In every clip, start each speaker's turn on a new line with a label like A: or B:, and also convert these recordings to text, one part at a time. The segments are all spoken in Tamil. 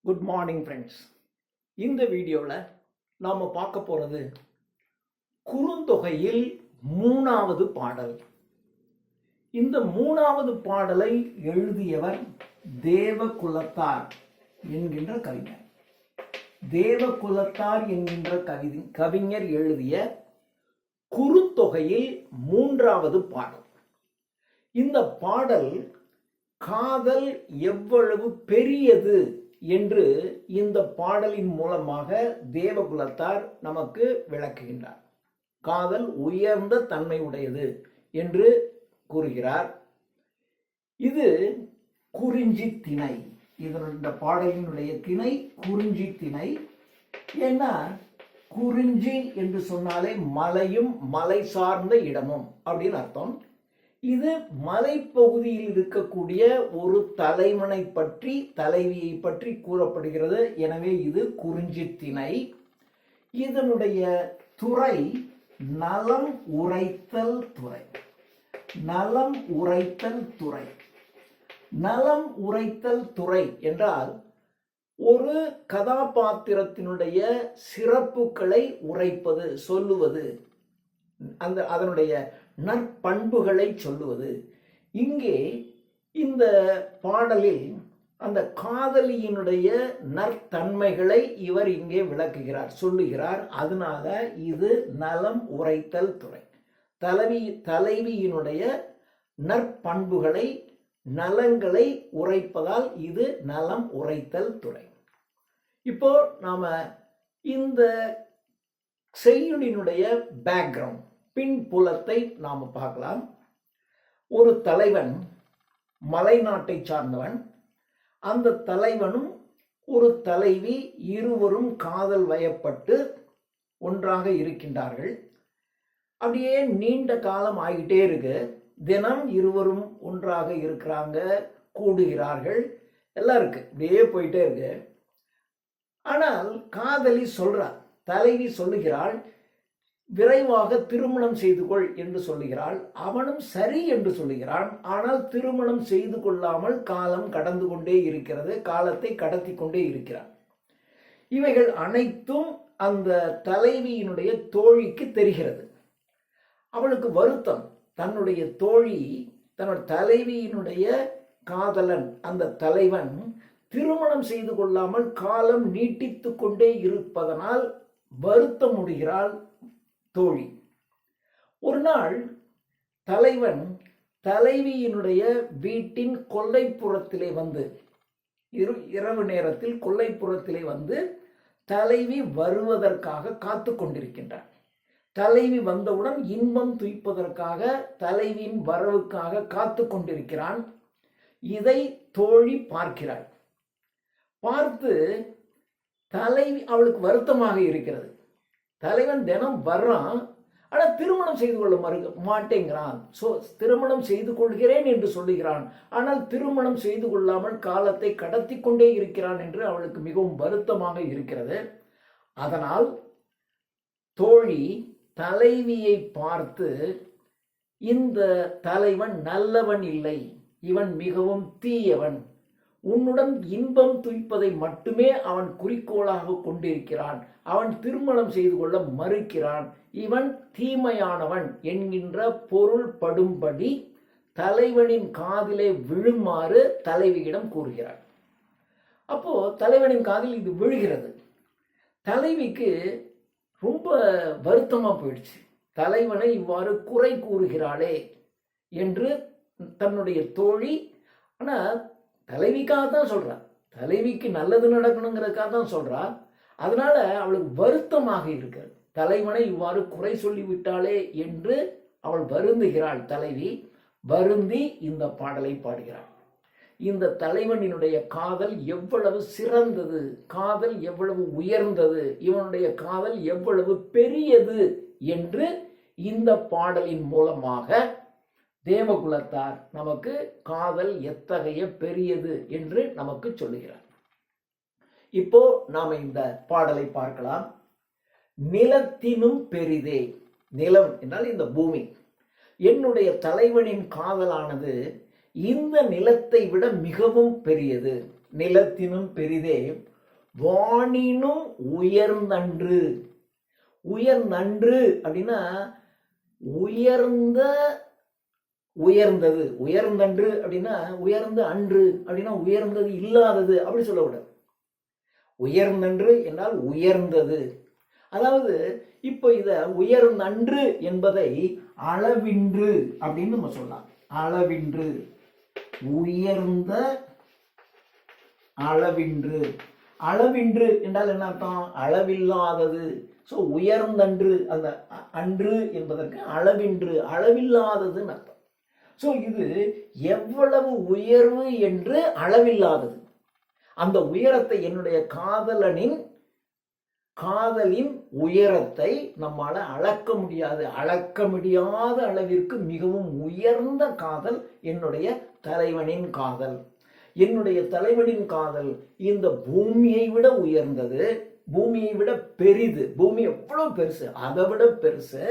A: Good morning friends. இந்த வீடியோவில் நாம் பார்க்க போகிறது குறுந்தொகையில் 3வது பாடல். இந்த 3வது பாடலை எழுதியவர் தேவகுலத்தார் என்கின்ற கவிஞர். தேவகுலத்தார் என்கின்ற கவிஞர் எழுதிய குறுந்தொகையில் 3வது பாடல். இந்த பாடல் காதல் எவ்வளவு பெரியது என்று இந்த பாடலின் மூலமாக தேவகுலத்தார் நமக்கு விளக்குகின்றார். காதல் உயர்ந்த தன்மை உடையது என்று கூறுகிறார். இது குறிஞ்சி திணை. இந்த பாடலினுடைய திணை குறிஞ்சி திணை. ஏன்னா குறிஞ்சி என்று சொன்னாலே மலையும் மலை சார்ந்த இடமும் அப்படின்னு அர்த்தம். இது மலைப்பகுதியில் இருக்கக்கூடிய ஒரு தலைவனை பற்றி தலைவியை பற்றி கூறப்படுகிறது. எனவே இது குறிஞ்சி திணை. இதனுடைய துறை நலம் உரைத்தல் துறை. நலம் உரைத்தல் துறை. நலம் உரைத்தல் துறை என்றால் ஒரு கதாபாத்திரத்தினுடைய சிறப்புகளை உரைப்பது, சொல்லுவது, அதனுடைய நற்பண்புகளை சொல்லுவது. இங்கே இந்த பாடலில் அந்த காதலியினுடைய நற்தன்மைகளை இவர் இங்கே விளக்குகிறார், சொல்லுகிறார். அதனால இது நலம் உரைத்தல் துறை. தலைவியினுடைய நற்பண்புகளை நலங்களை உரைப்பதால் இது நலம் உரைத்தல் துறை. இப்போ நாம இந்த செய்யுளினுடைய பேக்ரவுண்ட், பின்புலத்தை நாம் பார்க்கலாம். ஒரு தலைவன் மலைநாட்டை சார்ந்தவன். அந்த தலைவனும் ஒரு தலைவி இருவரும் காதல் வயப்பட்டு ஒன்றாக இருக்கின்றார்கள். அப்படியே நீண்ட காலம் ஆகிட்டே இருக்கு. தினம் இருவரும் ஒன்றாக இருக்கிறாங்க, கூடுகிறார்கள், எல்லாம் இருக்கு, அப்படியே போயிட்டே இருக்கு. ஆனால் காதலி சொல்றார், தலைவி சொல்லுகிறாள், விரைவாக திருமணம் செய்து கொள் என்று சொல்லுகிறாள். அவனும் சரி என்று சொல்லுகிறான். ஆனால் திருமணம் செய்து கொள்ளாமல் காலம் கடந்து கொண்டே இருக்கிறது, காலத்தை கடத்தி கொண்டே இருக்கிறான். இவைகள் அனைத்தும் அந்த தலைவியினுடைய தோழிக்கு தெரிகிறது. அவளுக்கு வருத்தம். தன்னுடைய தோழி, தன்னுடைய தலைவியினுடைய காதலன் அந்த தலைவன் திருமணம் செய்து கொள்ளாமல் காலம் நீட்டித்து கொண்டே இருப்பதனால் வருத்தம் முடிகிறாள் தோழி. ஒரு நாள் தலைவன் தலைவியினுடைய வீட்டின் கொல்லைப்புறத்திலே வந்து, இரவு நேரத்தில் கொல்லைப்புறத்திலே வந்து தலைவி வருவதற்காக காத்து கொண்டிருக்கின்றான். தலைவி வந்தவுடன் இன்பம் துய்ப்பதற்காக தலைவியின் வரவுக்காக காத்து கொண்டிருக்கிறான். இதை தோழி பார்க்கிறாள். பார்த்து தலைவி, அவளுக்கு வருத்தமாக இருக்கிறது. தலைவன் தினம் வர்றான், ஆனால் திருமணம் செய்து கொள்ள மாட்டேங்கிறான். திருமணம் செய்து கொள்கிறேன் என்று சொல்லுகிறான், ஆனால் திருமணம் செய்து கொள்ளாமல் காலத்தை கடத்தி கொண்டே இருக்கிறான் என்று அவளுக்கு மிகவும் வருத்தமாக இருக்கிறது. அதனால் தோழி தலைவியை பார்த்து, இந்த தலைவன் நல்லவன் இல்லை, இவன் மிகவும் தீயவன், உன்னுடன் இன்பம் துய்ப்பதை மட்டுமே அவன் குறிக்கோளாக கொண்டிருக்கிறான், அவன் திருமணம் செய்து கொள்ள மறுக்கிறான், இவன் தீமையானவன் என்கின்ற பொருள் படும்படி தலைவனின் காதிலே விழுமாறு தலைவியிடம் கூறுகிறான். அப்போ தலைவனின் காதில் இது விழுகிறது. தலைவிக்கு ரொம்ப வருத்தமா போயிடுச்சு. தலைவனை இவ்வாறு குறை கூறுகிறாளே என்று தன்னுடைய தோழி, ஆனா தலைவிக்காக தான் சொல்றா, தலைவிக்கு நல்லது நடக்கணுங்கிறதுக்காக தான் சொல்றா. அதனால அவளுக்கு வருத்தமாக இருக்கிறது. தலைவனை இவ்வாறு குறை சொல்லிவிட்டாளே என்று அவள் வருந்துகிறாள். தலைவி வருந்தி இந்த பாடலை பாடுகிறாள். இந்த தலைவனினுடைய காதல் எவ்வளவு சிறந்தது, காதல் எவ்வளவு உயர்ந்தது, இவனுடைய காதல் எவ்வளவு பெரியது என்று இந்த பாடலின் மூலமாக தேவகுலத்தார் நமக்கு காதல் எத்தகைய பெரியது என்று நமக்கு சொல்லுகிறார். இப்போ நாம இந்த பாடலை பார்க்கலாம். நிலத்தினும் பெரிதே. நிலம் என்றால் இந்த பூமி. என்னுடைய தலைவனின் காதலானது இந்த நிலத்தை விட மிகவும் பெரியது. நிலத்தினும் பெரிதே வானினும் உயர்ந்தன்று. உயர்ந்தன்று அப்படின்னா உயர்ந்த உயர்ந்தது. உயர்ந்தன்று அப்படின்னா உயர்ந்த அன்று அப்படின்னா உயர்ந்தது இல்லாதது அப்படி சொல்லக்கூடாது. உயர்ந்தன்று என்றால் உயர்ந்தது. அதாவது இப்போ இத உயர்ந்தன்று என்பதை அளவின்று அப்படின்னு நம்ம சொல்லலாம். அளவின்று, உயர்ந்த அளவின்று. அளவின்று என்றால் என்ன அர்த்தம்? அளவில்லாதது. ஸோ உயர்ந்தன்று, அந்த அன்று என்பதற்கு அளவின்று, அளவில்லாததுன்னு அர்த்தம். ஸோ இது எவ்வளவு உயர்வு என்று அளவில்லாதது. அந்த உயரத்தை, என்னுடைய காதலின் உயரத்தை நம்மால அளக்க முடியாது. அளக்க முடியாத அளவிற்கு மிகவும் உயர்ந்த காதல் என்னுடைய தலைவனின் காதல். என்னுடைய தலைவனின் காதல் இந்த பூமியை விட உயர்ந்தது, பூமியை விட பெரிது. பூமி எவ்வளவு பெருசு, அதை விட பெருசு.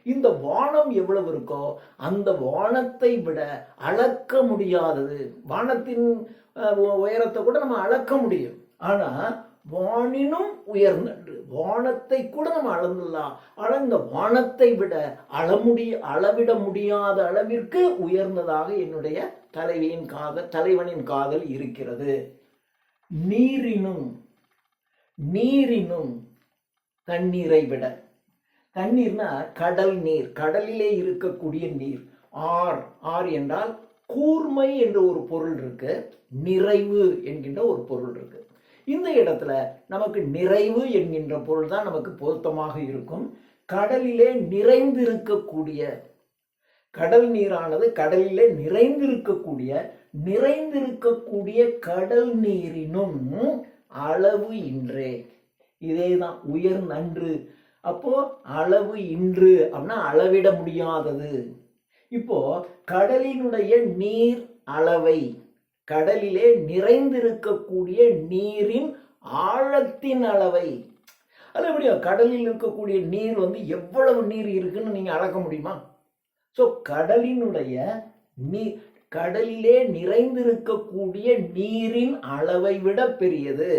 A: இந்த வானம் எவ்வளவு இருக்கோ அந்த வானத்தை விட அளக்க முடியாதது. வானத்தின் உயரத்தை கூட நம்ம அளக்க முடியும். ஆனா வானினும் உயர்ந்தன்று, வானத்தை கூட நம்ம அளந்துடலாம். ஆனா இந்த வானத்தை விட அளவிட முடியாத அளவிற்கு உயர்ந்ததாக என்னுடைய தலைவனின் காதல் இருக்கிறது. நீரினும் தண்ணீரை விட. தண்ணீர்னா கடல் நீர், கடலிலே இருக்கக்கூடிய நீர். ஆர் என்றால் கூர்மை என்ற ஒரு பொருள் இருக்கு, நிறைவு என்கின்ற ஒரு பொருள் இருக்கு. இந்த இடத்துல நமக்கு நிறைவு என்கின்ற பொருள் தான் நமக்கு பொருத்தமாக இருக்கும். கடலிலே நிறைந்திருக்கக்கூடிய, கடல் நீரானது கடலிலே நிறைந்திருக்கக்கூடிய கடல் நீரினும் அளவு இன்றே. இதேதான் உயர் நன்று. அப்போ அளவு இன்று அப்படின்னா அளவிட முடியாதது. இப்போ கடலினுடைய நீர் அளவை, கடலிலே நிறைந்திருக்கக்கூடிய நீரின் ஆழத்தின் அளவை, அது எப்படியா? கடலில் இருக்கக்கூடிய நீர் எவ்வளவு நீர் இருக்குன்னு நீங்க அளக்க முடியுமா? ஸோ கடலிலே நிறைந்திருக்கக்கூடிய நீரின் அளவை விட பெரியது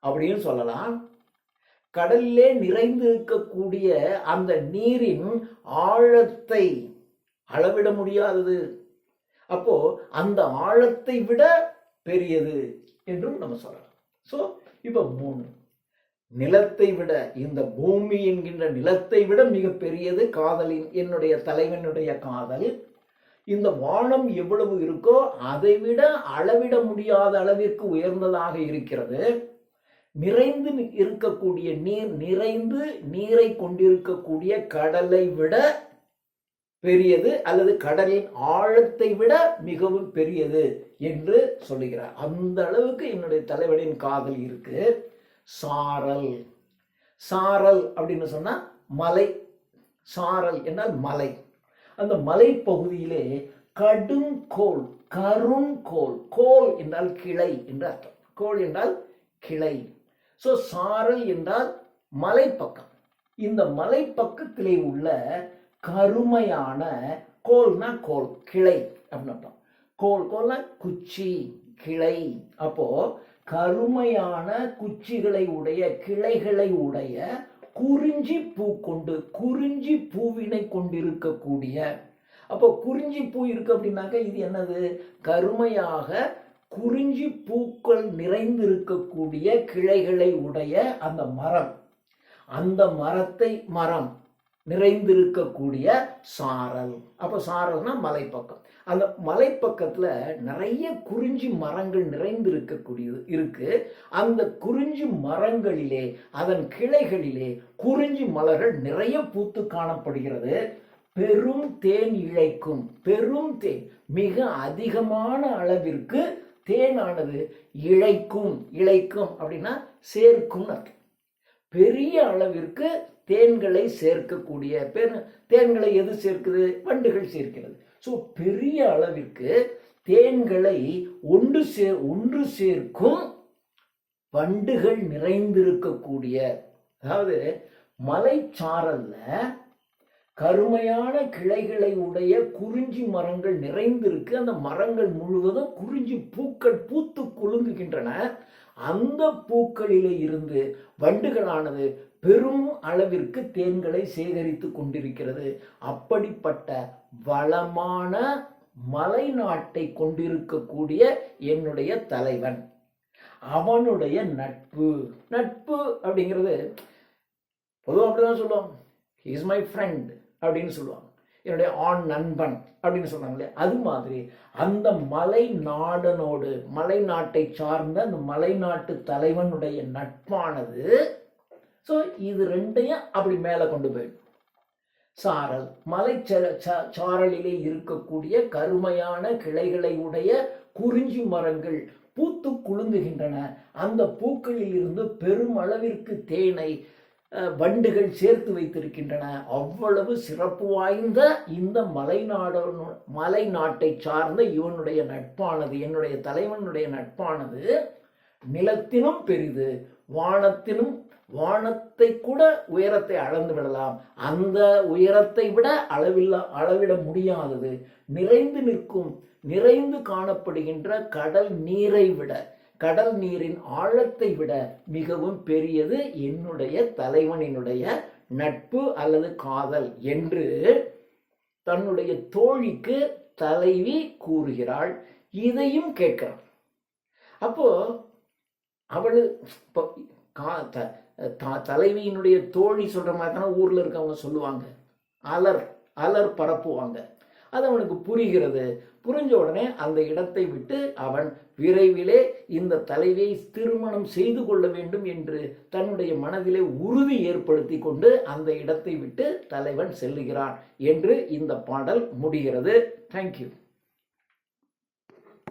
A: அப்படின்னு சொல்லலாம். கடலிலே நிறைந்திருக்கக்கூடிய அந்த நீரின் ஆழத்தை அளவிட முடியாதது. அப்போ அந்த ஆழத்தை விட பெரியது என்றும் நம்ம சொல்லலாம். ஸோ இப்போ 3, நிலத்தை விட, இந்த பூமி என்கின்ற நிலத்தை விட மிக பெரியது என்னுடைய தலைவனுடைய காதல். இந்த வானம் எவ்வளவு இருக்கோ அதை விட அளவிட முடியாத அளவிற்கு உயர்ந்ததாக இருக்கிறது. நிறைந்து இருக்கக்கூடிய நீரை கொண்டிருக்கக்கூடிய கடலை விட பெரியது, அல்லது கடலின் ஆழத்தை விட மிகவும் பெரியது என்று சொல்லுகிறார். அந்த அளவுக்கு என்னுடைய தலைவனின் காதல் இருக்கு. சாரல் அப்படின்னு சொன்னா மலை. சாரல் என்றால் மலை. அந்த மலை பகுதியிலே கருங்கோல், கோல் என்றால் கிளை என்று அர்த்தம். கோல் என்றால் கிளை. ஸோ சாரல் என்றால் மலைப்பக்கம். இந்த மலைப்பக்கத்திலே உள்ள கருமையான, கோல்னா கோல், கிளை அப்படின்னு அர்த்தம். கோல்னா குச்சி, கிளை. அப்போ கருமையான குச்சிகளை உடைய, கிளைகளை உடைய, குறிஞ்சி பூவினை கொண்டிருக்கக்கூடிய. அப்போ குறிஞ்சி பூ இருக்கு அப்படின்னாக்க இது என்னது? கருமையாக குறிஞ்சி பூக்கள் நிறைந்திருக்கக்கூடிய கிளைகளை உடைய அந்த மரம். அந்த மரம் நிறைந்திருக்கக்கூடிய சாரல். அப்போ சாரல்னா மலைப்பக்கம். அந்த மலைப்பக்கத்துல நிறைய குறிஞ்சி மரங்கள் நிறைந்திருக்கக்கூடியது இருக்கு. அந்த குறிஞ்சி மரங்களிலே, அதன் கிளைகளிலே குறிஞ்சி மலர்கள் நிறைய பூத்து காணப்படுகிறது. பெரும் தேன் இழைக்கும், பெரும் தேன், மிக அதிகமான அளவிற்கு தேனானது இழைக்கும் அப்படின்னா சேர்க்கும் அர்த்தம். பெரிய அளவிற்கு தேன்களை சேர்க்கக்கூடிய, தேன்களை எது சேர்க்குது? வண்டுகள் சேர்க்கிறது. ஸோ பெரிய அளவிற்கு தேன்களை ஒன்று சேர்க்கும் வண்டுகள் நிறைந்திருக்கக்கூடிய, அதாவது மலைச்சாரல்ல கருமையான கிளைகளை உடைய குறிஞ்சி மரங்கள் நிறைந்திருக்கு. அந்த மரங்கள் முழுவதும் குறிஞ்சி பூக்கள் பூத்து குலுங்குகின்றன. அந்த பூக்களிலே இருந்து வண்டுகளானது பெரும் அளவிற்கு தேன்களை சேகரித்து கொண்டிருக்கிறது. அப்படிப்பட்ட வளமான மலை நாட்டை கொண்டிருக்கக்கூடிய என்னுடைய தலைவன், அவனுடைய நட்பு. நட்பு அப்படிங்கிறது பொதுவாக அப்படிதான் சொல்லுவாங்க. ஹி இஸ் மை ஃப்ரெண்ட் அப்படின்னு சொல்லுவாங்க. என்னுடைய ஆண் நண்பன் அப்படின்னு சொன்னாங்களே, அது மாதிரி அந்த மலை நாடனோடு, மலை நாட்டை சார்ந்த அந்த மலை நாட்டு தலைவனுடைய நட்பானது, ஸோ இது ரெண்டையும் அப்படி மேலே கொண்டு போயிடும். சாரல், மலை சாரலிலே இருக்கக்கூடிய கருமையான கிளைகளை உடைய குறிஞ்சி மரங்கள் பூத்து குலுங்குகின்றன. அந்த பூக்களில் இருந்து பெரும் அளவிற்கு தேனை வண்டுகள் சேர்த்து வைத்திருக்கின்றன. அவ்வளவு சிறப்பு வாய்ந்த இந்த மலை நாட்டை சார்ந்த இவனுடைய நட்பானது, என்னுடைய தலைவனுடைய நட்பானது நிலத்தினும் பெரிது, வானத்தை கூட உயரத்தை அளந்து விடலாம். அந்த உயரத்தை விட அளவிட முடியாதது, நிறைந்து காணப்படுகின்ற கடல் நீரை விட, கடல் நீரின் ஆழத்தை விட மிகவும் பெரியது என்னுடைய தலைவனினுடைய நட்பு அல்லது காதல் என்று தன்னுடைய தோழிக்கு தலைவி கூறுகிறாள். இதையும் கேட்கிறாள். அப்போ அவளு தலைவியினுடைய தோழி சொல்ற மாதிரி தானே ஊர்ல இருக்கவங்க சொல்லுவாங்க, அலர் பரப்புவாங்க. அது அவனுக்கு புரிகிறது. புரிஞ்ச உடனே அந்த இடத்தை விட்டு அவன் விரைவிலே இந்த தலைவியை திருமணம் செய்து கொள்ள வேண்டும் என்று தன்னுடைய மனதிலே உறுதி ஏற்படுத்தி கொண்டு அந்த இடத்தை விட்டு தலைவன் செல்லுகிறான் என்று இந்த பாடல் முடிகிறது. தேங்க்யூ.